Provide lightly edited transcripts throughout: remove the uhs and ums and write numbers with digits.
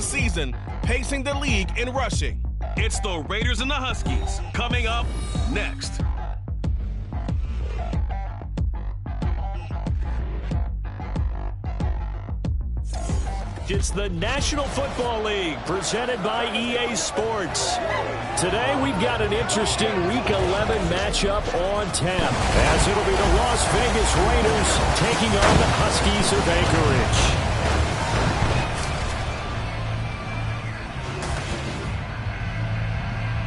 season, pacing the league in rushing. It's the Raiders and the Huskies coming up next. It's the National Football League presented by EA Sports. Today we've got an interesting Week 11 matchup on tap, as it'll be the Las Vegas Raiders taking on the Huskies of Anchorage.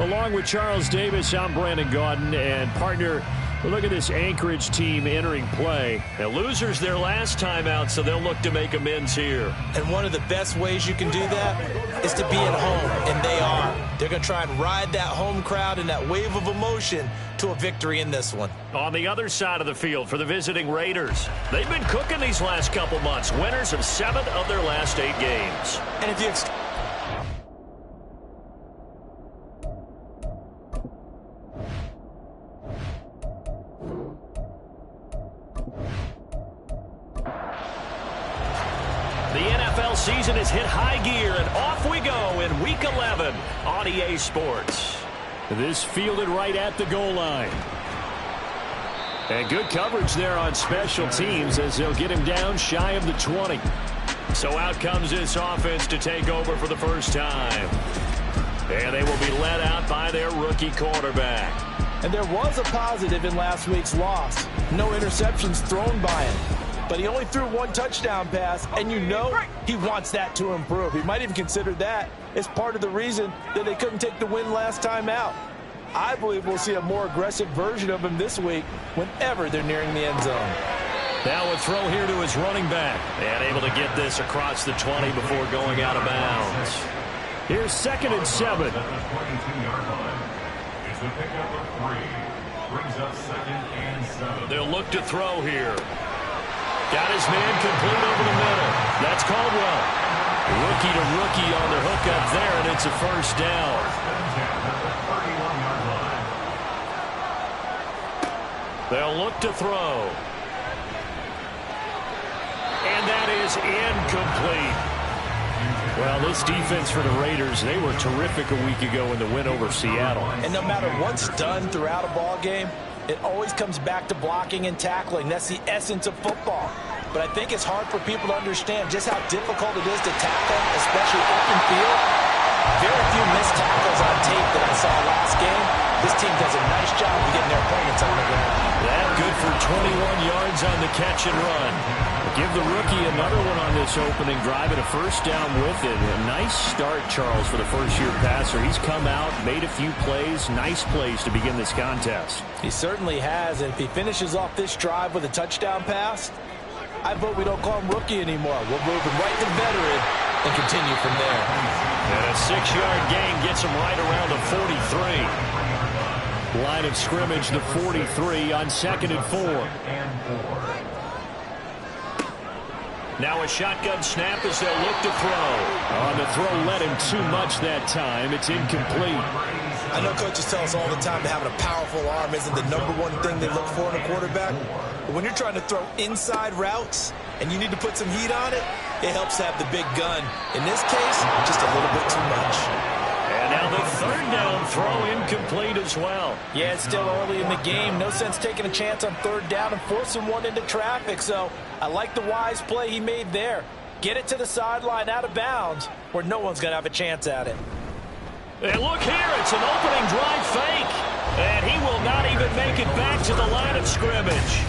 Along with Charles Davis, I'm Brandon Gaudin, and partner, look at this Anchorage team entering play. Now, losers their last time out, so they'll look to make amends here. And one of the best ways you can do that is to be at home, and they are. They're going to try and ride that home crowd and that wave of emotion to a victory in this one. On the other side of the field for the visiting Raiders, they've been cooking these last couple months, winners of 7 of their last 8 games. And if you season has hit high gear, and off we go in Week 11 on EA Sports. This fielded right at the goal line. And good coverage there on special teams as they'll get him down shy of the 20. So out comes this offense to take over for the first time. And they will be led out by their rookie quarterback. And there was a positive in last week's loss. No interceptions thrown by him. But he only threw 1 touchdown pass, and you know he wants that to improve. He might even consider that as part of the reason that they couldn't take the win last time out. I believe we'll see a more aggressive version of him this week whenever they're nearing the end zone. Now a throw here to his running back. And able to get this across the 20 before going out of bounds. Here's 2nd and 7. At the 22-yard line is the pickup of 3. Brings up 2nd and 7. They'll look to throw here. Got his man complete over the middle. That's Caldwell. Rookie to rookie on the hook up there, and it's a first down. They'll look to throw. And that is incomplete. Well, this defense for the Raiders, they were terrific a week ago in the win over Seattle. And no matter what's done throughout a ball game, it always comes back to blocking and tackling. That's the essence of football. But I think it's hard for people to understand just how difficult it is to tackle, especially open field. Very few missed tackles on tape that I saw last game. This team does a nice job of getting their opponents on the ground. That good for 21 yards on the catch and run. Give the rookie another one on this opening drive and a first down with it. A nice start, Charles, for the first-year passer. He's come out, made a few plays, nice plays to begin this contest. He certainly has, and if he finishes off this drive with a touchdown pass, I vote we don't call him rookie anymore. We'll move him right to veteran and continue from there. And a 6-yard gain gets him right around the 43. Line of scrimmage, the 43 on 2nd and 4. Now a shotgun snap as they'll look to throw. On the throw, led him too much that time. It's incomplete. I know coaches tell us all the time that having a powerful arm isn't the #1 thing they look for in a quarterback. But when you're trying to throw inside routes and you need to put some heat on it, it helps to have the big gun. In this case, just a little bit too much. And now the 3rd down throw incomplete as well. Yeah, it's still early in the game. No sense taking a chance on 3rd down and forcing one into traffic. So I like the wise play he made there. Get it to the sideline out of bounds where no one's going to have a chance at it. And look here, it's an opening drive fake. And he will not even make it back to the line of scrimmage.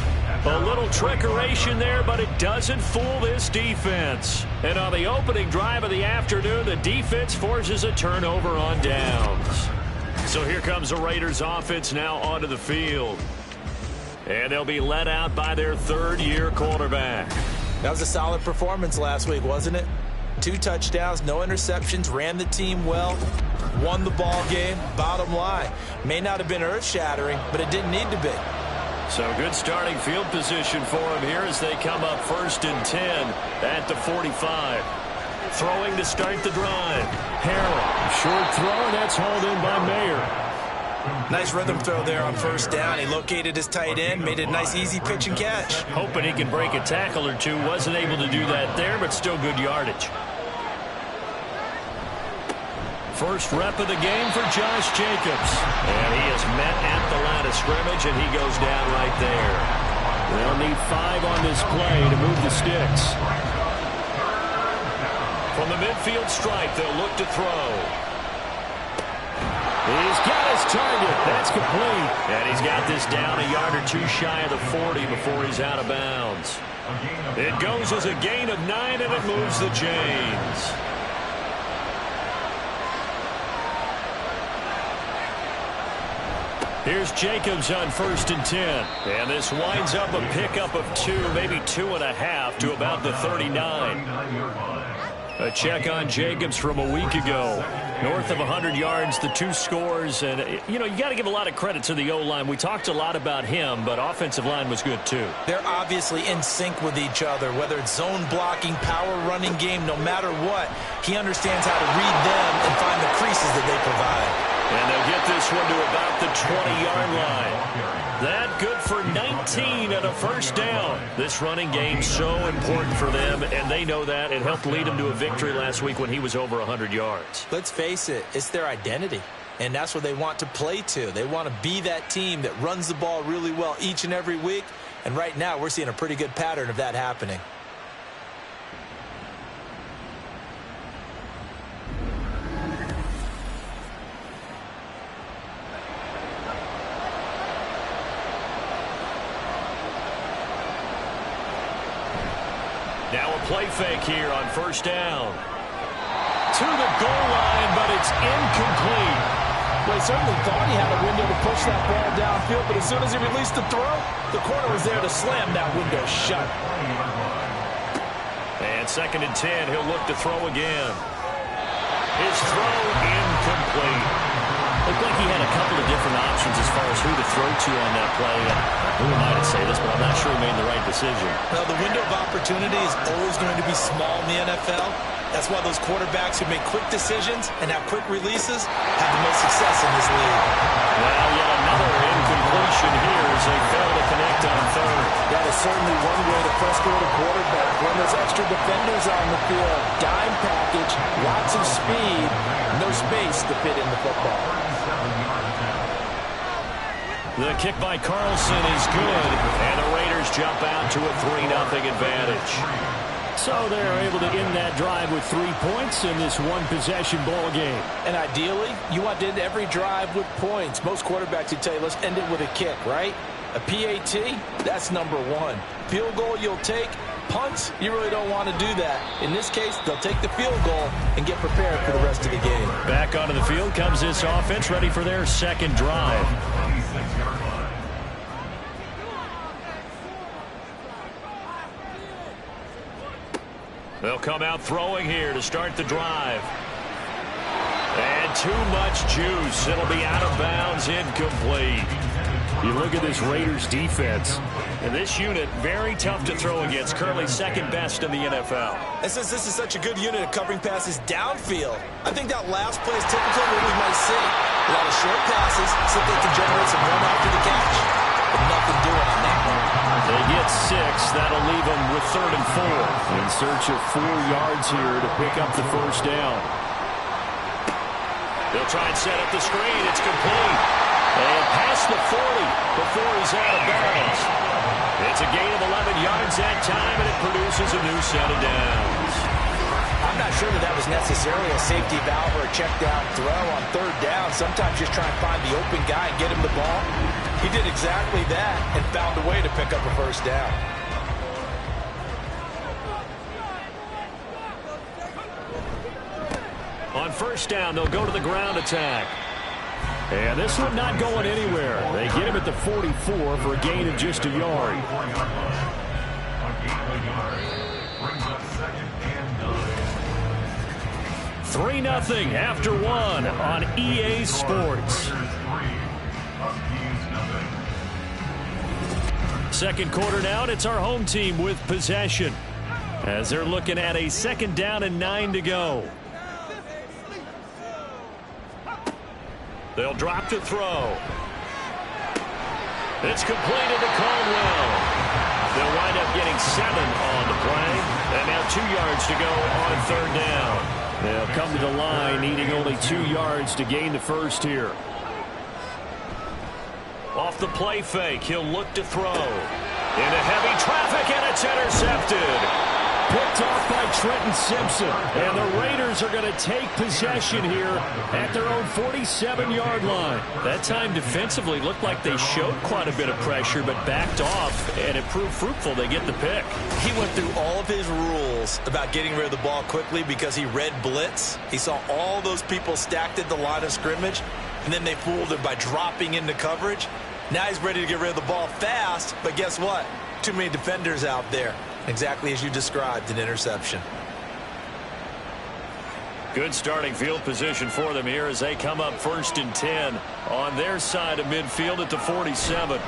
A little trickeration there, but it doesn't fool this defense. And on the opening drive of the afternoon, the defense forces a turnover on downs. So here comes the Raiders offense now onto the field. And they'll be led out by their 3rd-year quarterback. That was a solid performance last week, wasn't it? 2 touchdowns, no interceptions, ran the team well, won the ball game. Bottom line, may not have been earth-shattering, but it didn't need to be. So good starting field position for him here as they come up 1st and 10 at the 45. Throwing to start the drive. Harrell, short throw, and that's hauled in by Mayer. Nice rhythm throw there on 1st down. He located his tight end, made it a nice easy pitch and catch. Hoping he can break a tackle or two. Wasn't able to do that there, but still good yardage. First rep of the game for Josh Jacobs. And he is met at the line of scrimmage, and he goes down right there. They'll need 5 on this play to move the sticks. From the midfield stripe, they'll look to throw. He's got his target. That's complete. And he's got this down a yard or 2 shy of the 40 before he's out of bounds. It goes as a gain of 9, and it moves the chains. Here's Jacobs on 1st and 10. And this winds up a pickup of 2, maybe 2.5 to about the 39. A check on Jacobs from a week ago. North of 100 yards, the 2 scores. And, you got to give a lot of credit to the O-line. We talked a lot about him, but offensive line was good, too. They're obviously in sync with each other, whether it's zone blocking, power running game, no matter what. He understands how to read them and find the creases that they provide. And they'll get this one to about the 20-yard line. That good for 19 and a first down. This running game so important for them, and they know that. It helped lead them to a victory last week when he was over 100 yards. Let's face it, it's their identity, and that's what they want to play to. They want to be that team that runs the ball really well each and every week, and right now we're seeing a pretty good pattern of that happening. Now a play fake here on 1st down. To the goal line, but it's incomplete. Well, he certainly thought he had a window to push that ball downfield, but as soon as he released the throw, the corner was there to slam that window shut. And 2nd and 10, he'll look to throw again. His throw incomplete. Looked like he had a couple of different options as far as who to throw to on that play. Who am I to say this, but I'm not sure he made the right decision. Well, the window of opportunity is always going to be small in the NFL. That's why those quarterbacks who make quick decisions and have quick releases have the most success in this league. Well, yet another incompletion here as they fail to connect on 3rd. That is certainly one way to frustrate a quarterback. When there's extra defenders on the field, dime package, lots of speed, no space to fit in the football. The kick by Carlson is good, and the Raiders jump out to a 3-0 advantage. So they're able to end that drive with 3 points in this one-possession ball game. And ideally, you want to end every drive with points. Most quarterbacks would tell you, let's end it with a kick, right? A PAT, that's number 1. Field goal you'll take. Punts, you really don't want to do that. In this case, they'll take the field goal and get prepared for the rest of the game. Back onto the field comes this offense, ready for their 2nd drive. They'll come out throwing here to start the drive. And too much juice. It'll be out of bounds, incomplete. You look at this Raiders defense, and this unit, very tough to throw against, currently 2nd best in the NFL. And since this is such a good unit of covering passes downfield, I think that last play is typically what we might see. A lot of short passes so they can generate some run after the catch. But nothing doing on that one. They get 6. That'll leave them with 3rd and 4. In search of 4 yards here to pick up the 1st down. They'll try and set up the screen. It's complete. And past the 40 before he's out of bounds. It's a gain of 11 yards that time, and it produces a new set of downs. I'm not sure that was necessarily a safety valve or a check down throw on 3rd down. Sometimes just try and find the open guy and get him the ball. He did exactly that and found a way to pick up a 1st down. On 1st down, they'll go to the ground attack. And this one not going anywhere. They get him at the 44 for a gain of just a yard. 3-0 after 1 on EA Sports. 2nd quarter now, and it's our home team with possession as they're looking at a 2nd down and 9 to go. They'll drop to throw. It's completed to Caldwell. They'll wind up getting 7 on the play. And now 2 yards to go on 3rd down. They'll come to the line, needing only 2 yards to gain the first here. Off the play fake, he'll look to throw. Into heavy traffic, and it's intercepted. Picked off by Trenton Simpson. And the Raiders are going to take possession here at their own 47-yard line. That time defensively looked like they showed quite a bit of pressure, but backed off, and it proved fruitful. They get the pick. He went through all of his rules about getting rid of the ball quickly because he read blitz. He saw all those people stacked at the line of scrimmage, and then they fooled him by dropping into coverage. Now he's ready to get rid of the ball fast, but guess what? Too many defenders out there. Exactly as you described, an interception. Good starting field position for them here as they come up 1st and 10 on their side of midfield at the 47.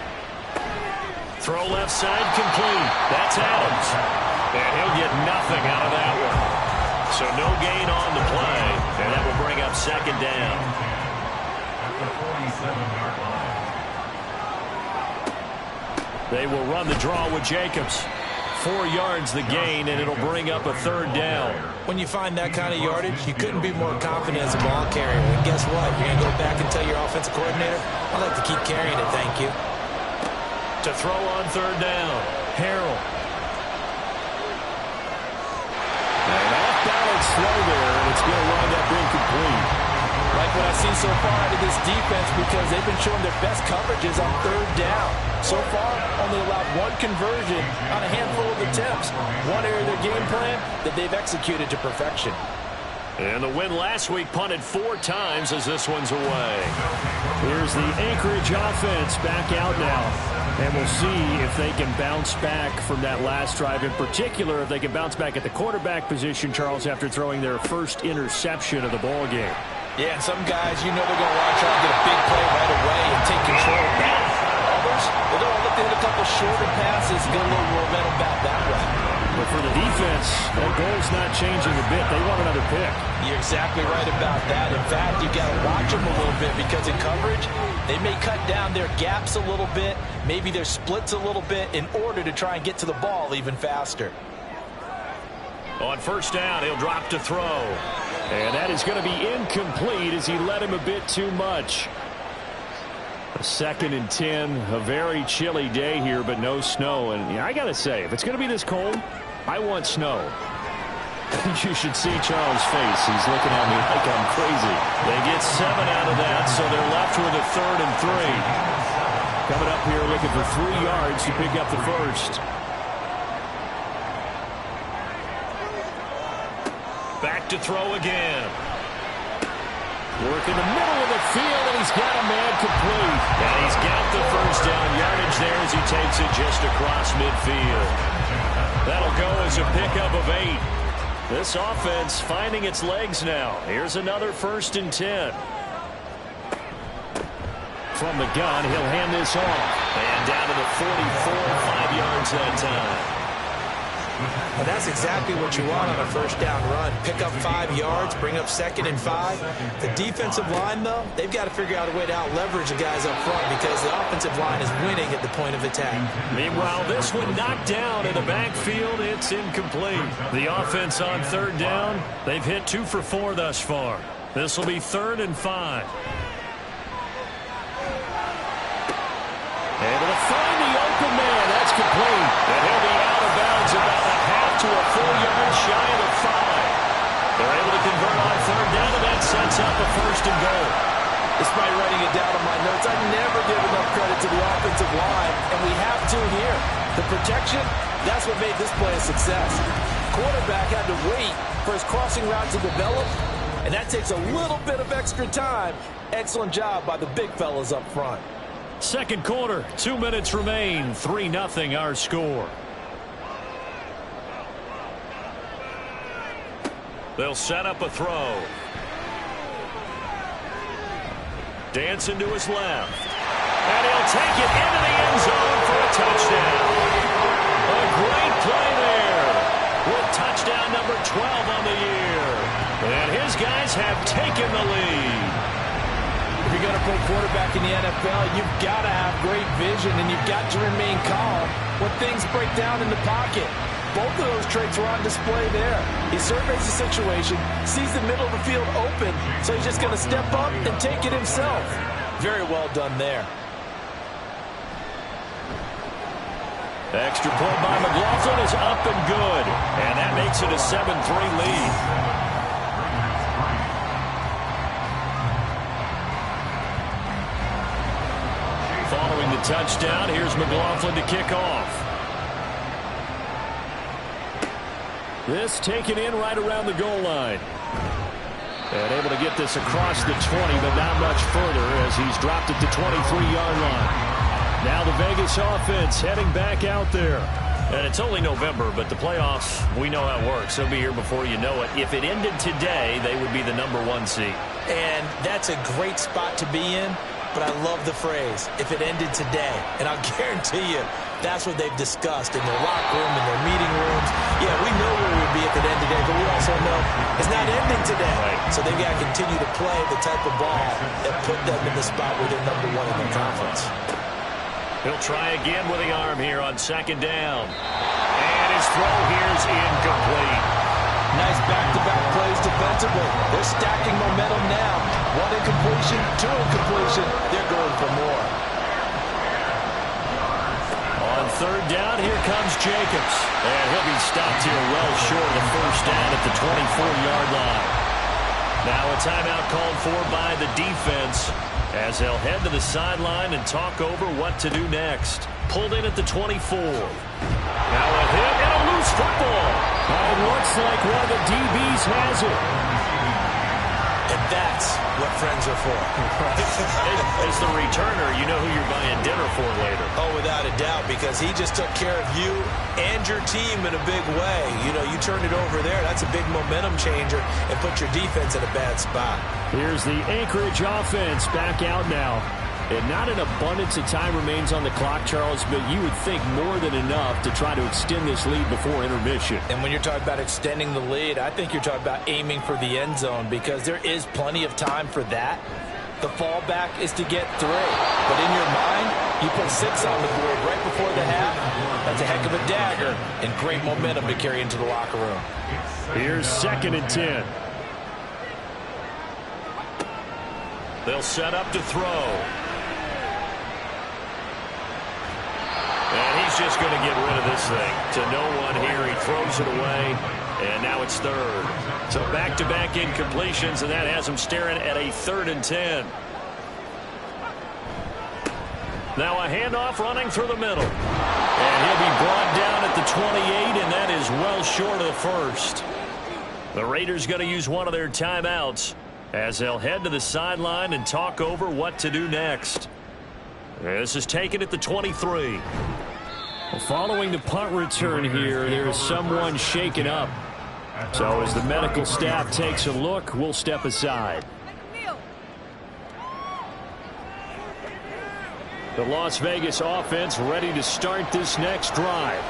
Throw left side complete. That's Adams. And he'll get nothing out of that one. So no gain on the play. And that will bring up 2nd down. At the 47-yard line. They will run the draw with Jacobs. 4 yards the gain, and it'll bring up a 3rd down. When you find that kind of yardage, you couldn't be more confident as a ball carrier. And guess what? You're going to go back and tell your offensive coordinator, I'd like to keep carrying it, thank you. To throw on 3rd down, Harrell. And off balance throw there, and it's going to wind up incomplete. Like what I've seen so far out of this defense because they've been showing their best coverages on 3rd down. So far, only allowed 1 conversion on a handful of attempts. One area of their game plan that they've executed to perfection. And the win last week punted 4 times as this one's away. Here's the Anchorage offense back out now. And we'll see if they can bounce back from that last drive. In particular, if they can bounce back at the quarterback position, Charles, after throwing their first interception of the ball game. Yeah, and some guys, you know they're going to want to try to get a big play right away and take control of that. Others, they're going to look to hit a couple shorter passes, get a little momentum back that way. But for the defense, that goal's not changing a bit. They want another pick. You're exactly right about that. In fact, you've got to watch them a little bit because in coverage, they may cut down their gaps a little bit, maybe their splits a little bit in order to try and get to the ball even faster. On 1st down, he'll drop to throw. And that is going to be incomplete as he led him a bit too much. A 2nd and 10, a very chilly day here, but no snow. And I got to say, if it's going to be this cold, I want snow. You should see Charles' face. He's looking at me like I'm crazy. They get 7 out of that, so they're left with a 3rd and 3. Coming up here looking for 3 yards to pick up the first. Back to throw again. Work in the middle of the field, and he's got a man complete. And he's got the 1st down yardage there as he takes it just across midfield. That'll go as a pickup of 8. This offense finding its legs now. Here's another 1st and 10. From the gun, he'll hand this off. And down to the 44, 5 yards that time. And that's exactly what you want on a 1st down run. Pick up 5 yards, bring up 2nd and 5. The defensive line, though, they've got to figure out a way to out-leverage the guys up front because the offensive line is winning at the point of attack. Meanwhile, this one knocked down in the backfield. It's incomplete. The offense on 3rd down, they've hit 2 for 4 thus far. This will be 3rd and 5. Able to find the open man. That's complete. And he'll be out of bounds about a half to a 4 yards shy of the 5. They're able to convert on 3rd down, and that sets up a 1st and goal. Despite writing it down on my notes, I never give enough credit to the offensive line, and we have to here. The protection, that's what made this play a success. Quarterback had to wait for his crossing route to develop, and that takes a little bit of extra time. Excellent job by the big fellas up front. 2nd quarter, 2 minutes remain, 3-0 our score. They'll set up a throw. Dancing to his left. And he'll take it into the end zone for a touchdown. A great play there. With touchdown number 12 on the year. And his guys have taken the lead. If you're going to play quarterback in the NFL, you've got to have great vision and you've got to remain calm when things break down in the pocket. Both of those traits were on display there. He surveys the situation, sees the middle of the field open, so he's just going to step up and take it himself. Very well done there. Extra point by McLaughlin is up and good. And that makes it a 7-3 lead. Following the touchdown, here's McLaughlin to kick off. This taken in right around the goal line. And able to get this across the 20, but not much further as he's dropped it to 23-yard line. Now the Vegas offense heading back out there. And it's only November, but the playoffs, we know how it works. They'll be here before you know it. If it ended today, they would be the #1 seed. And that's a great spot to be in, but I love the phrase, if it ended today. And I'll guarantee you, that's what they've discussed in their locker room, in their meeting rooms. Yeah, we know where we would be at the end today, but we also know it's not ending today. Right. So they've got to continue to play the type of ball that put them in the spot where they're #1 in their conference. He'll try again with the arm here on second down. And his throw here's incomplete. Nice back-to-back plays defensively. They're stacking momentum now. 1 incompletion, 2 incompletion. They're going for more. On third down, here comes Jacobs. And he'll be stopped here well short of the first down at the 24-yard line. Now a timeout called for by the defense as they'll head to the sideline and talk over what to do next. Pulled in at the 24. Now a hit and a loose football. It looks like one of the DBs has it. And that's what friends are for. As the returner, you know who you're buying dinner for later. Oh, without a doubt, because he just took care of you and your team in a big way. You know, you turned it over there. That's a big momentum changer and put your defense in a bad spot. Here's the Anchorage offense back out now. And not an abundance of time remains on the clock, Charles, but you would think more than enough to try to extend this lead before intermission. And when you're talking about extending the lead, I think you're talking about aiming for the end zone because there is plenty of time for that. The fallback is to get 3. But in your mind, you put 6 on the board right before the half. That's a heck of a dagger and great momentum to carry into the locker room. Here's 2nd and 10. They'll set up to throw. And he's just going to get rid of this thing. To no one here. He throws it away. And now it's 3rd. So back-to-back incompletions, and that has him staring at a 3rd and 10. Now a handoff running through the middle. And he'll be brought down at the 28, and that is well short of the first. The Raiders going to use one of their timeouts as they'll head to the sideline and talk over what to do next. This is taken at the 23. Following the punt return here, there is someone shaken up. So as the medical staff takes a look, we'll step aside. The Las Vegas offense ready to start this next drive.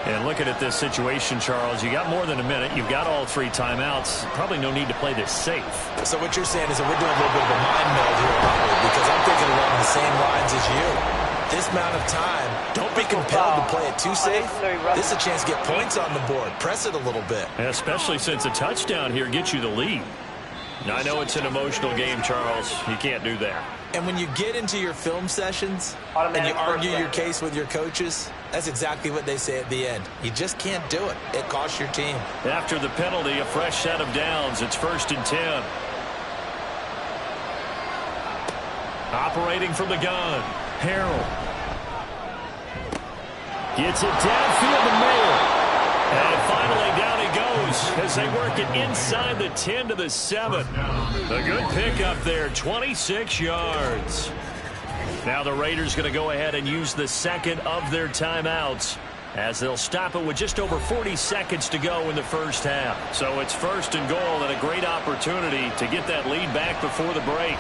And looking at this situation, Charles, you got more than a minute. You've got all 3 timeouts. Probably no need to play this safe. So what you're saying is that we're doing a little bit of a mind meld here, aren't we? Because I'm thinking along the same lines as you. This amount of time, don't be compelled to play it too safe. This is a chance to get points on the board. Press it a little bit. Especially since a touchdown here gets you the lead. Now, I know it's an emotional game, Charles. You can't do that. And when you get into your film sessions and you argue your case with your coaches, that's exactly what they say at the end. You just can't do it. It costs your team. After the penalty, a fresh set of downs. It's 1st and 10. Operating from the gun, Harold. Gets it downfield to Mayer. And finally down he goes as they work it inside the 10 to the 7. A good pickup there, 26 yards. Now the Raiders going to go ahead and use the 2nd of their timeouts as they'll stop it with just over 40 seconds to go in the first half. So it's 1st and goal and a great opportunity to get that lead back before the break.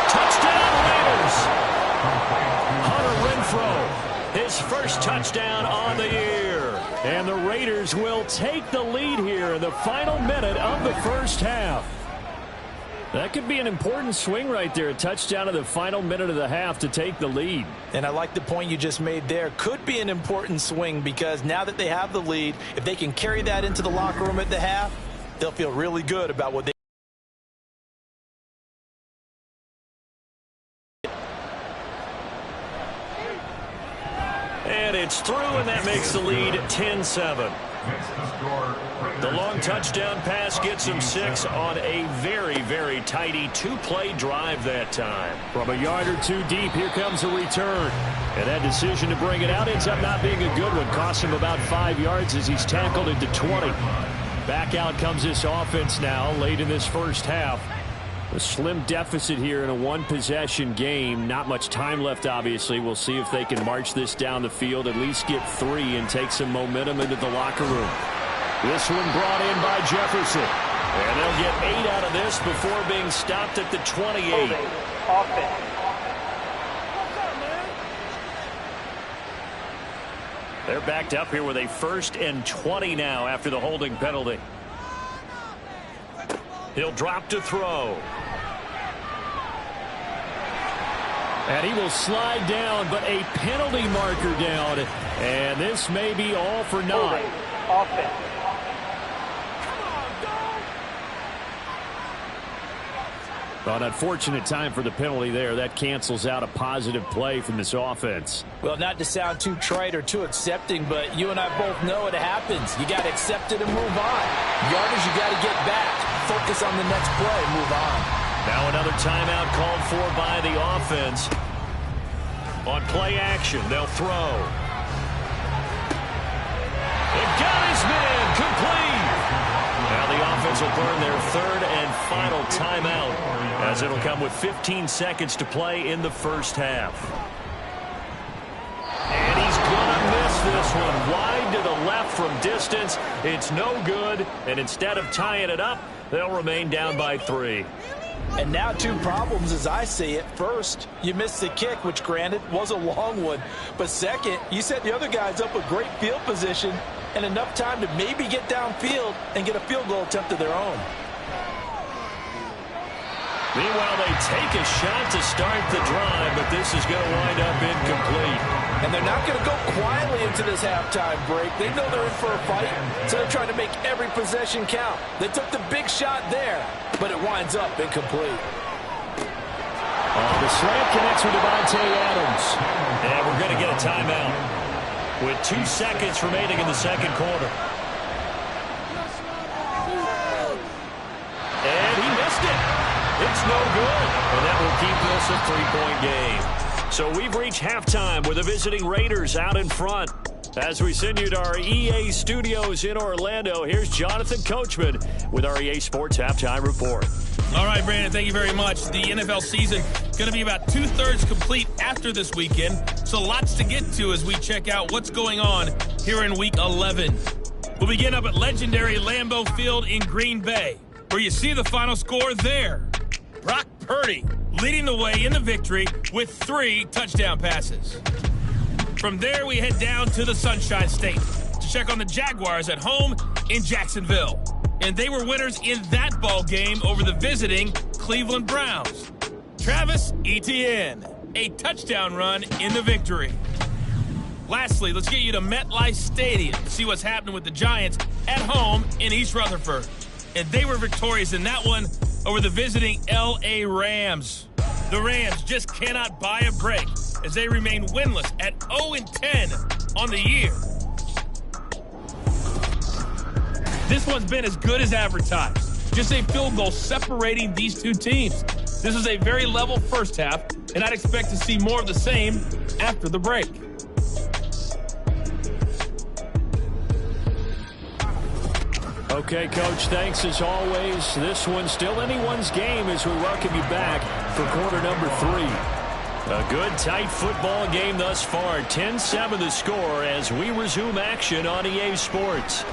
Touchdown Raiders! Hunter Renfrow, his first touchdown on the year. And the Raiders will take the lead here in the final minute of the first half. That could be an important swing right there. A touchdown in the final minute of the half to take the lead. And I like the point you just made there. Could be an important swing because now that they have the lead, if they can carry that into the locker room at the half, they'll feel really good about what they And it's through, and that makes the lead 10-7. The long touchdown pass gets him 6 on a very, very tidy two-play drive that time. From a yard or two deep, here comes a return. And that decision to bring it out ends up not being a good one. Costs him about 5 yards as he's tackled into 20. Back out comes this offense now late in this first half. A slim deficit here in a one-possession game. Not much time left, obviously. We'll see if they can march this down the field, at least get 3, and take some momentum into the locker room. This one brought in by Jefferson. And they'll get 8 out of this before being stopped at the 28. They're backed up here with a 1st and 20 now after the holding penalty. He'll drop to throw. And he will slide down, but a penalty marker down. And this may be all for naught. An unfortunate time for the penalty there. That cancels out a positive play from this offense. Well, not to sound too trite or too accepting, but you and I both know it happens. You got to accept it and move on. Yardage, you got to get back. Focus on the next play. Move on. Now another timeout called for by the offense. On play action, they'll throw. It got his man complete. Now the offense will burn their 3rd and final timeout, as it'll come with 15 seconds to play in the first half. And he's going to miss this one. Wide to the left from distance. It's no good. And instead of tying it up, they'll remain down by 3. And now 2 problems as I see it. First, you missed the kick, which granted was a long one. But second, you set the other guys up with great field position and enough time to maybe get downfield and get a field goal attempt of their own. Meanwhile, they take a shot to start the drive, but this is going to wind up incomplete. And they're not going to go quietly into this halftime break. They know they're in for a fight, so they're trying to make every possession count. They took the big shot there, but it winds up incomplete. The slant connects with Devontae Adams. And we're going to get a timeout with 2 seconds remaining in the second quarter. And he missed it. It's no good. And that will keep this a 3-point game. So we've reached halftime with the visiting Raiders out in front. As we send you to our EA studios in Orlando, here's Jonathan Coachman with our EA Sports Halftime Report. All right, Brandon, thank you very much. The NFL season going to be about 2/3 complete after this weekend, so lots to get to as we check out what's going on here in Week 11. We'll begin up at legendary Lambeau Field in Green Bay, where you see the final score there. Brock Purdy leading the way in the victory with 3 touchdown passes. From there, we head down to the Sunshine State to check on the Jaguars at home in Jacksonville. And they were winners in that ball game over the visiting Cleveland Browns. Travis Etienne, a touchdown run in the victory. Lastly, let's get you to MetLife Stadium to see what's happening with the Giants at home in East Rutherford. And they were victorious in that one over the visiting L.A. Rams. The Rams just cannot buy a break as they remain winless at 0-10 on the year. This one's been as good as advertised. Just a field goal separating these two teams. This is a very level first half, and I'd expect to see more of the same after the break. Okay, Coach, thanks as always. This one's still anyone's game as we welcome you back for quarter number 3. A good, tight football game thus far. 10-7 the score as we resume action on EA Sports.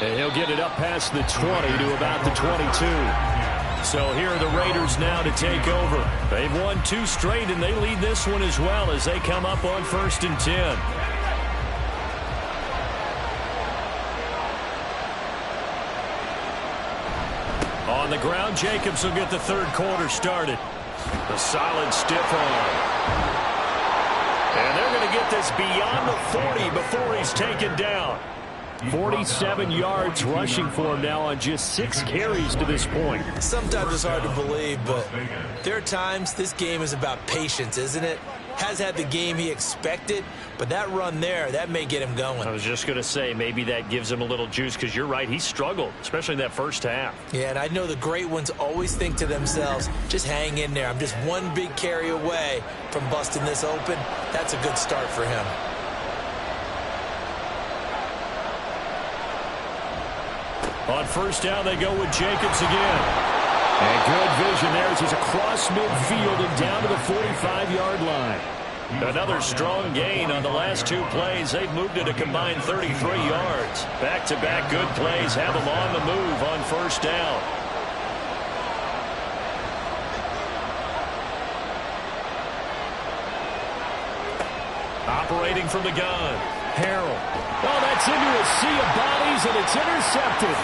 And he'll get it up past the 20 to about the 22. So here are the Raiders now to take over. They've won 2 straight, and they lead this one as well as they come up on 1st and 10. On On the ground, Jacobs will get the third quarter started. A solid stiff arm. And they're going to get this beyond the 40 before he's taken down. 47 yards rushing for him now on just 6 carries to this point. Sometimes it's hard to believe, but there are times this game is about patience, isn't it? Has had the game he expected, but that run there, that may get him going. I was just going to say, maybe that gives him a little juice, because you're right, he struggled, especially in that first half. Yeah, and I know the great ones always think to themselves, just hang in there. I'm just one big carry away from busting this open. That's a good start for him. On first down, they go with Jacobs again. And good vision there as he's across midfield and down to the 45-yard line. Another strong gain on the last 2 plays. They've moved it a combined 33 yards. Back-to-back good plays have them on the move on first down. Operating from the gun. Harrell. Oh, that's into a sea of bodies, and it's intercepted.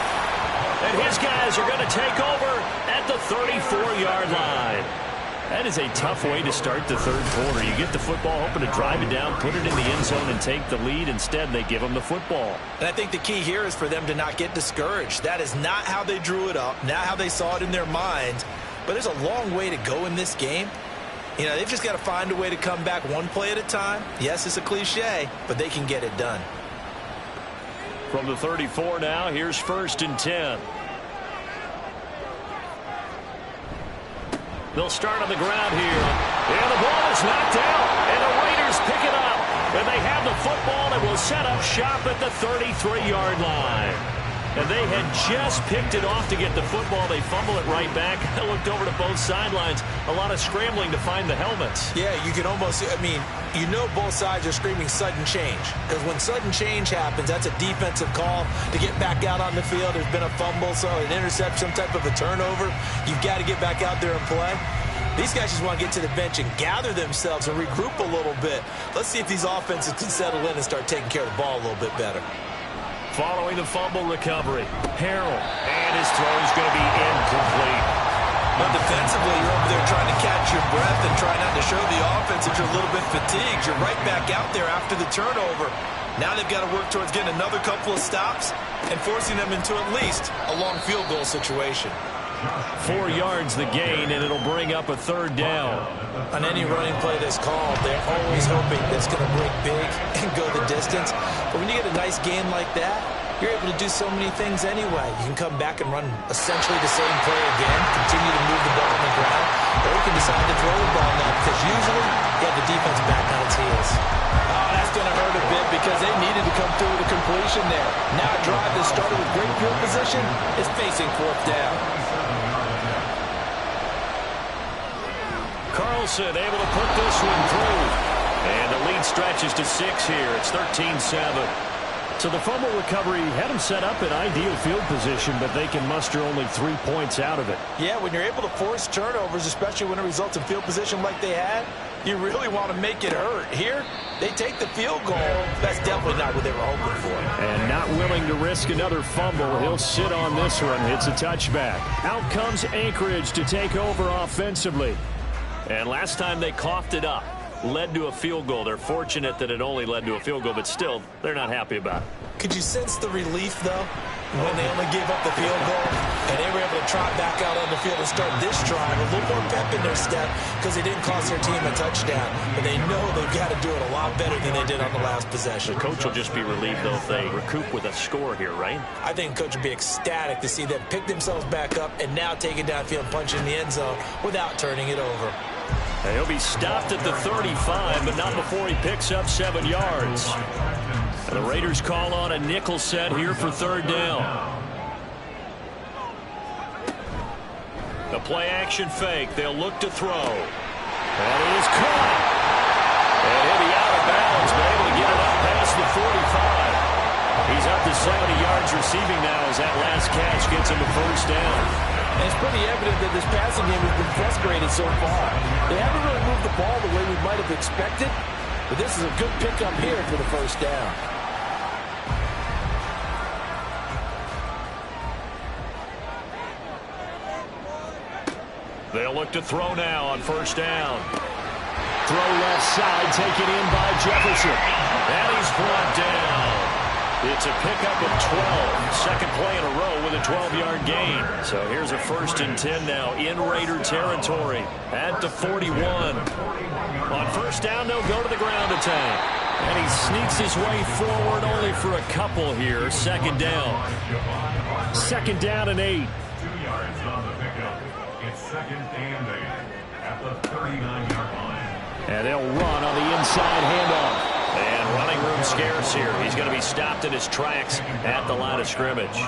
And his guys are going to take over at the 34-yard line. That is a tough way to start the third quarter. You get the football, hoping to drive it down, put it in the end zone, and take the lead. Instead, they give them the football. And I think the key here is for them to not get discouraged. That is not how they drew it up, not how they saw it in their minds. But there's a long way to go in this game. You know, they've just got to find a way to come back one play at a time. Yes, it's a cliche, but they can get it done. From the 34 now, here's 1st and 10. They'll start on the ground here. And the ball is knocked out. And the Raiders pick it up. And they have the football and will set up shop at the 33-yard line. And they had just picked it off to get the football. They fumble it right back. I looked over to both sidelines. A lot of scrambling to find the helmets. Yeah, you can almost, I mean, you know both sides are screaming sudden change. Because when sudden change happens, that's a defensive call to get back out on the field. There's been a fumble, so an interception, some type of a turnover. You've got to get back out there and play. These guys just want to get to the bench and gather themselves and regroup a little bit. Let's see if these offenses can settle in and start taking care of the ball a little bit better. Following the fumble recovery, Harrell. And his throw is going to be incomplete. But defensively, you're over there trying to catch your breath and try not to show the offense that you're a little bit fatigued. You're right back out there after the turnover. Now they've got to work towards getting another couple of stops and forcing them into at least a long field goal situation. 4 yards the gain, and it'll bring up a 3rd down. On any running play that's called, they're always hoping that it's going to break big and go the distance. But when you get a nice game like that, you're able to do so many things anyway. You can come back and run essentially the same play again, continue to move the ball on the ground, or you can decide to throw the ball now because usually you have the defense back on its heels. Oh, that's going to hurt a bit because they needed to come through with a completion there. Now a drive that started with great field position is facing 4th down. Carlson able to put this one through. And the lead stretches to 6 here. It's 13-7. So the fumble recovery had them set up in ideal field position, but they can muster only 3 points out of it. Yeah, when you're able to force turnovers, especially when it results in field position like they had, you really want to make it hurt. Here, they take the field goal. That's definitely not what they were hoping for. And not willing to risk another fumble. He'll sit on this one. It's a touchback. Out comes Anchorage to take over offensively. And last time they coughed it up, led to a field goal. They're fortunate that it only led to a field goal, but still, they're not happy about it. Could you sense the relief, though, when they only gave up the field goal and they were able to trot back out on the field and start this drive a little more pep in their step because they didn't cost their team a touchdown, but they know they've got to do it a lot better than they did on the last possession. The coach will just be relieved, though, if they recoup with a score here, right? I think the coach would be ecstatic to see them pick themselves back up and now take it downfield and punch in the end zone without turning it over. And he'll be stopped at the 35, but not before he picks up 7 yards. And the Raiders call on a nickel set here for 3rd down. The play-action fake. They'll look to throw. And it is caught. And he'll be out of bounds, but able to get it up past the 45. He's up to 70 yards receiving now as that last catch gets him to 1st down. And it's pretty evident that this passing game has been frustrated so far. They haven't really moved the ball the way we might have expected, but this is a good pickup here for the 1st down. They'll look to throw now on first down. Throw left side, taken in by Jefferson. And he's brought down. It's a pickup of 12. Second play in a row with a 12-yard gain. So here's a 1st and 10 now in Raider territory at the 41. On first down, they'll go to the ground attack. And he sneaks his way forward only for a couple here. Second down. 2nd down and 8. 2 yards on the pickup. It's 2nd and 8 at the 39-yard line. And they'll run on the inside handoff. And running room scarce here. He's going to be stopped in his tracks at the line of scrimmage.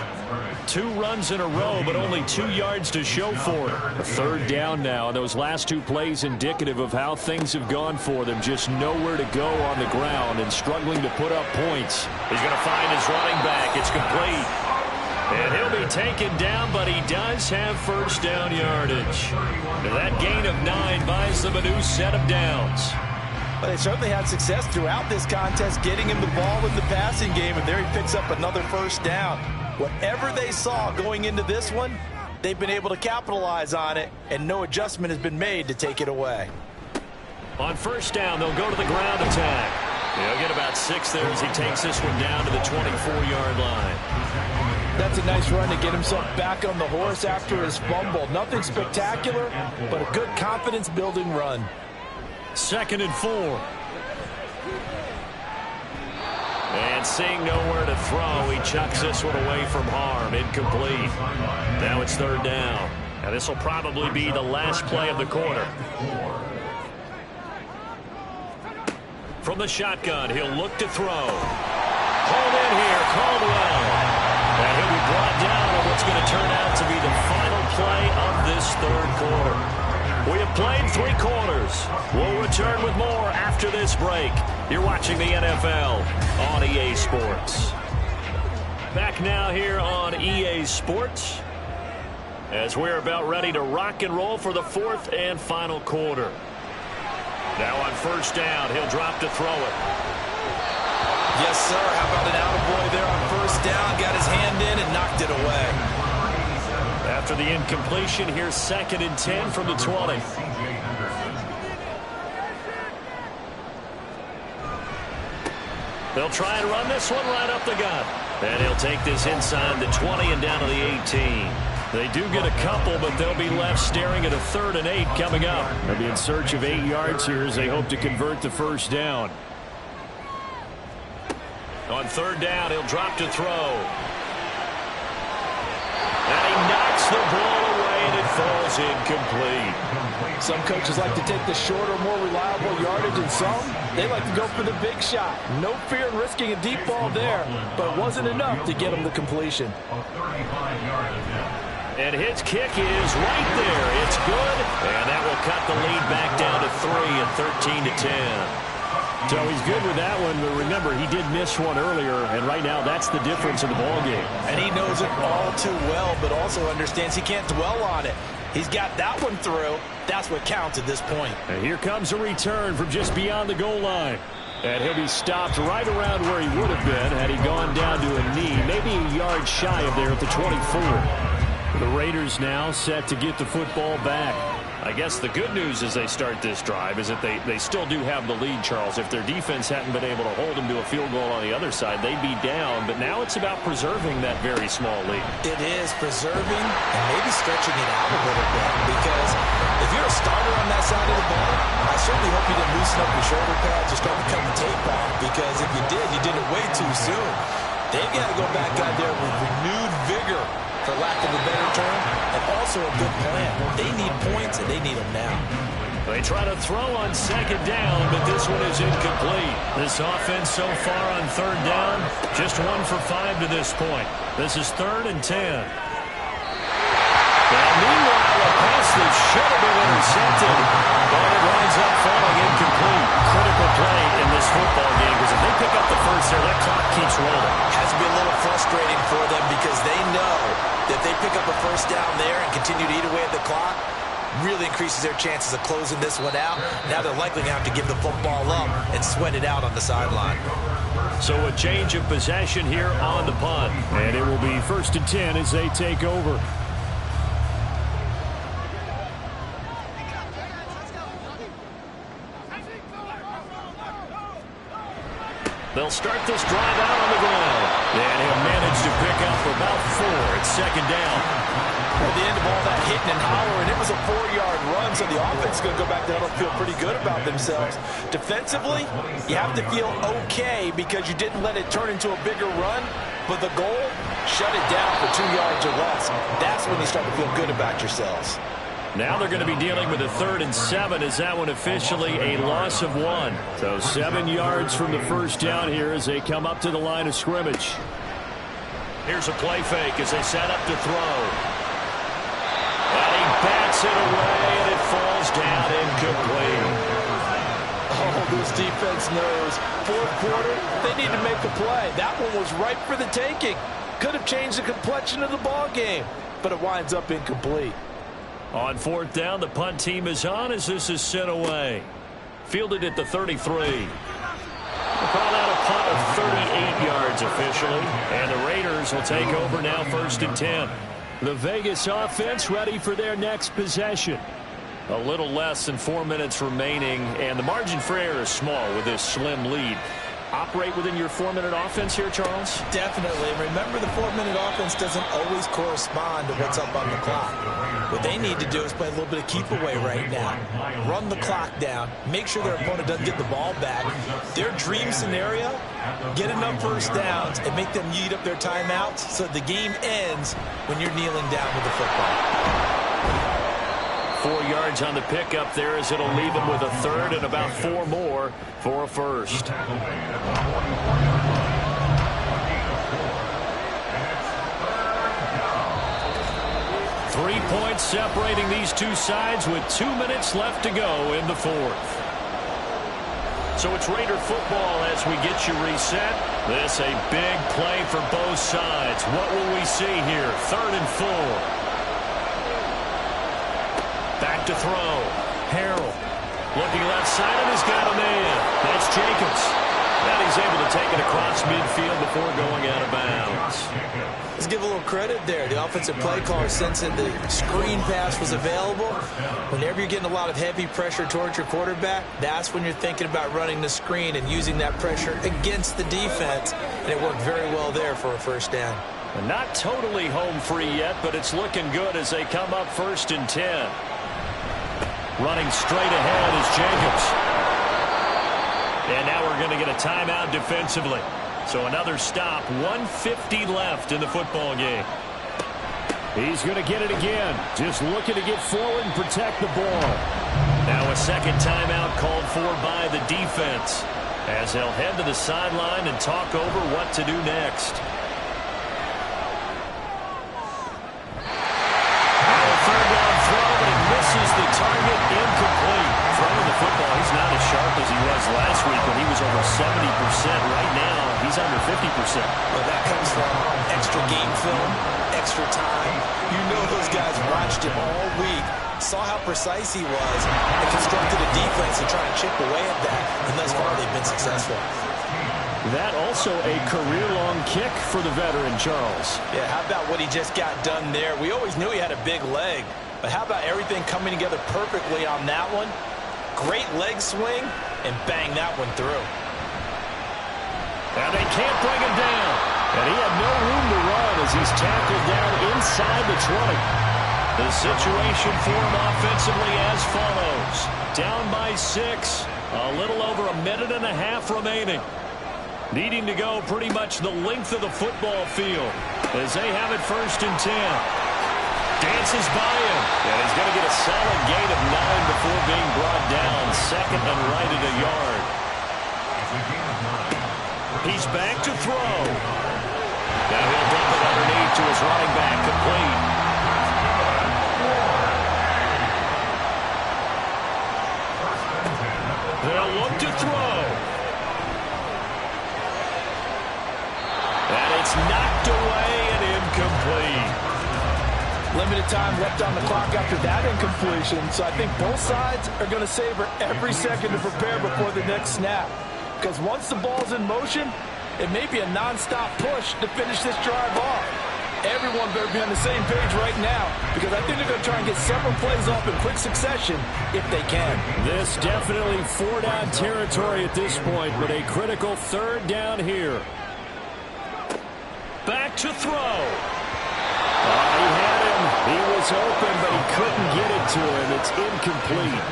2 runs in a row, but only 2 yards to show for it. A 3rd down now. Those last 2 plays indicative of how things have gone for them. Just nowhere to go on the ground and struggling to put up points. He's going to find his running back. It's complete. And he'll be taken down, but he does have first down yardage. That gain of 9 buys them a new set of downs. But they certainly had success throughout this contest getting him the ball in the passing game, and there he picks up another first down. Whatever they saw going into this one, they've been able to capitalize on it, and no adjustment has been made to take it away. On first down, they'll go to the ground attack. He'll get about 6 there as he takes this one down to the 24-yard line. That's a nice run to get himself back on the horse after his fumble. Nothing spectacular, but a good confidence-building run. 2nd and 4. And seeing nowhere to throw, he chucks this one away from harm. Incomplete. Now it's 3rd down. And this will probably be the last play of the quarter. From the shotgun, he'll look to throw. Hold in here, Caldwell. And he'll be brought down on what's going to turn out to be the final play of this 3rd quarter. We have played 3 quarters. We'll return with more after this break. You're watching the NFL on EA Sports. Back now here on EA Sports as we're about ready to rock and roll for the 4th and final quarter. Now on first down, he'll drop to throw it. Yes, sir. How about an attaboy there on first down? Got his hand in and knocked it away. After the incompletion, here's 2nd and 10 from the 20. They'll try and run this one right up the gut. And he'll take this inside the 20 and down to the 18. They do get a couple, but they'll be left staring at a 3rd and 8 coming up. They'll be in search of 8 yards here as they hope to convert the first down. On 3rd down, he'll drop to throw. And he knocks the ball away, and it falls incomplete. Some coaches like to take the shorter, more reliable yardage, and some, they like to go for the big shot. No fear in risking a deep ball there, but it wasn't enough to get him the completion. And his kick is right there. It's good, and that will cut the lead back down to 3 and 13 to 10. So he's good with that one, but remember, he did miss one earlier, and right now that's the difference in the ballgame. And he knows it all too well, but also understands he can't dwell on it. He's got that one through. That's what counts at this point. And here comes a return from just beyond the goal line. And he'll be stopped right around where he would have been had he gone down to a knee, maybe a yard shy of there at the 24. The Raiders now set to get the football back. I guess the good news as they start this drive is that they still do have the lead, Charles. If their defense hadn't been able to hold them to a field goal on the other side, they'd be down. But now it's about preserving that very small lead. It is preserving and maybe stretching it out a little bit, because if you're a starter on that side of the ball, I certainly hope you didn't loosen up your shoulder pads or start to cut the tape off, because if you did it way too soon. They've got to go back out there with renewed vigor, for lack of a better term, and also a good plan. They need points, and they need them now. They try to throw on 2nd down, but this one is incomplete. This offense so far on 3rd down, just 1 for 5 to this point. This is 3rd and 10. And meanwhile, a pass that should have been intercepted, but it winds up falling incomplete. Critical play in this football game, because if they pick up the first there, that clock keeps rolling. Has to be a little frustrating for them, because they know that if they pick up a first down there and continue to eat away at the clock, really increases their chances of closing this one out. Now they're likely going to have to give the football up and sweat it out on the sideline. So a change of possession here on the punt. And it will be 1st and 10 as they take over. They'll start this drive out on the ground. And he'll manage to pick up about 4 at second down. At the end of all that hitting and hollering, it was a 4-yard run, so the offense is going to go back there and feel pretty good about themselves. Defensively, you have to feel okay because you didn't let it turn into a bigger run, but the goal, shut it down for 2 yards or less. That's when you start to feel good about yourselves. Now they're going to be dealing with a 3rd and 7 as that one officially a loss of 1. So 7 yards from the first down here as they come up to the line of scrimmage. Here's a play fake as they set up to throw. And he bats it away, and it falls down incomplete. Oh, this defense knows. 4th quarter, they need to make a play. That one was ripe for the taking. Could have changed the complexion of the ball game, but it winds up incomplete. On 4th down, the punt team is on as this is sent away. Fielded at the 33. Called out a punt of 38 yards officially, and the Raiders will take over now 1st and 10. The Vegas offense ready for their next possession. A little less than 4 minutes remaining, and the margin for error is small with this slim lead. Operate within your 4-minute offense here, Charles? Definitely. Remember, the 4-minute offense doesn't always correspond to what's up on the clock. What they need to do is play a little bit of keep away right now. Run the clock down. Make sure their opponent doesn't get the ball back. Their dream scenario, get enough first downs and make them eat up their timeouts so the game ends when you're kneeling down with the football. 4 yards on the pickup there as it'll leave them with a 3rd and about 4 more for a 1st. 3 points separating these two sides with 2 minutes left to go in the 4th. So it's Raider football as we get you reset. This a big play for both sides. What will we see here? 3rd and 4. Back to throw. Harrell looking left side and he's got a man. That's Jacobs. And he's able to take it across midfield before going out of bounds. Let's give a little credit there. The offensive play caller sensing the screen pass was available. Whenever you're getting a lot of heavy pressure towards your quarterback, that's when you're thinking about running the screen and using that pressure against the defense. And it worked very well there for a 1st down. Not totally home free yet, but it's looking good as they come up 1st and 10. Running straight ahead is Jacobs. And now we're going to get a timeout defensively. So another stop, 1:50 left in the football game. He's going to get it again. Just looking to get forward and protect the ball. Now a second timeout called for by the defense as they'll head to the sideline and talk over what to do next. Misses the target, incomplete. Throwing the football, he's not as sharp as he was last week when he was over 70%. Right now, he's under 50%. Well, that comes from extra game film, extra time. You know those guys watched him all week, saw how precise he was, and constructed a defense to try and chip away at that. And thus far, they've been successful. That also a career-long kick for the veteran, Charles. Yeah, how about what he just got done there? We always knew he had a big leg. But how about everything coming together perfectly on that one? Great leg swing, and bang that one through. And they can't bring him down. And he had no room to run as he's tackled down inside the 20. The situation for him offensively as follows. Down by 6, a little over a minute and a half remaining. Needing to go pretty much the length of the football field as they have it 1st and 10. Dances by him, and he's going to get a solid gain of 9 before being brought down. 2nd and right at a yard. He's back to throw. Now he'll dump it underneath to his running back, complete. They'll look to throw. And it's knocked away and incomplete. Limited time left on the clock after that incompletion, so I think both sides are going to savor every second to prepare before the next snap. Because once the ball's in motion, it may be a nonstop push to finish this drive off. Everyone better be on the same page right now, because I think they're going to try and get several plays off in quick succession if they can. This definitely 4-down territory at this point, but a critical 3rd down here. Back to throw. He had him. He was open, but he couldn't get it to him. It's incomplete.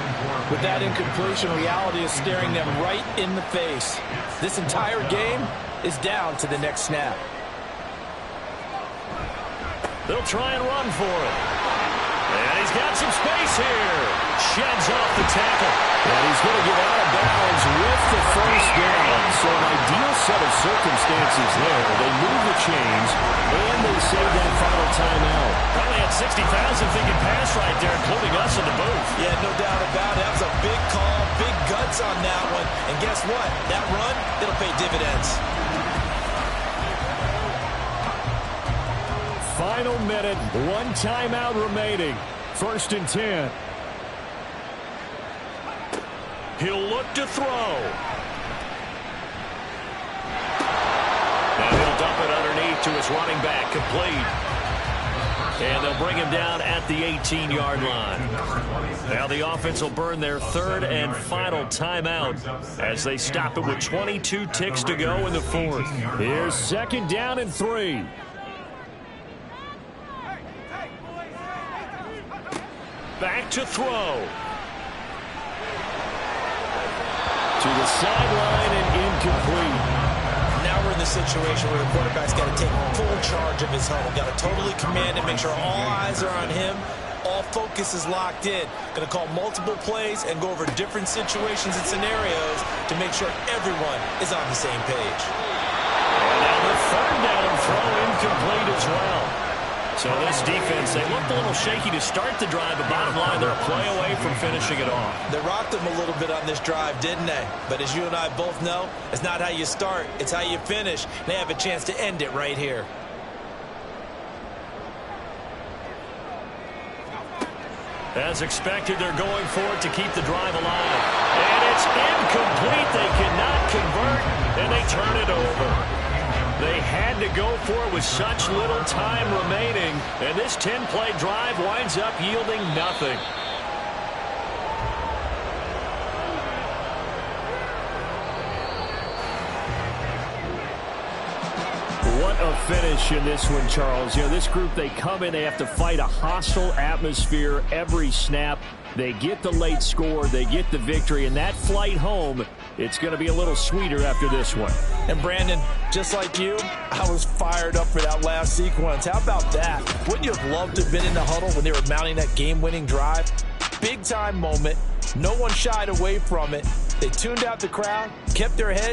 With that incompletion, reality is staring them right in the face. This entire game is down to the next snap. They'll try and run for it. And he's got some space here. Sheds off the tackle. And he's going to get out of bounds with the first down. So an ideal set of circumstances there. They move the chains, and they save that final timeout. Probably had 60,000 thinking pass right there, including us in the booth. Yeah, no doubt about it. That was a big call, big guts on that one. And guess what? That run, it'll pay dividends. Final minute, 1 timeout remaining. 1st and 10. He'll look to throw. Now he'll dump it underneath to his running back, complete. And they'll bring him down at the 18-yard line. Now the offense will burn their 3rd and final timeout as they stop it with 22 ticks to go in the 4th. Here's 2nd down and 3. Back to throw. To the sideline and incomplete. Now we're in the situation where the quarterback's got to take full charge of his huddle. Got to totally command it, make sure all eyes are on him. All focus is locked in. Going to call multiple plays and go over different situations and scenarios to make sure everyone is on the same page. And now the 3rd down throw incomplete as well. So this defense, they looked a little shaky to start the drive, but bottom line, they're a play away from finishing it off. They rocked them a little bit on this drive, didn't they? But as you and I both know, it's not how you start, it's how you finish. They have a chance to end it right here. As expected, they're going for it to keep the drive alive. And it's incomplete. They cannot convert, and they turn it over. They had to go for it with such little time remaining, and this 10-play drive winds up yielding nothing. What a finish in this one, Charles. You know, this group, they come in, they have to fight a hostile atmosphere every snap. They get the late score, they get the victory, and that flight home, it's going to be a little sweeter after this one. And Brandon, just like you, I was fired up for that last sequence. How about that? Wouldn't you have loved to have been in the huddle when they were mounting that game-winning drive? Big-time moment. No one shied away from it. They tuned out the crowd, kept their head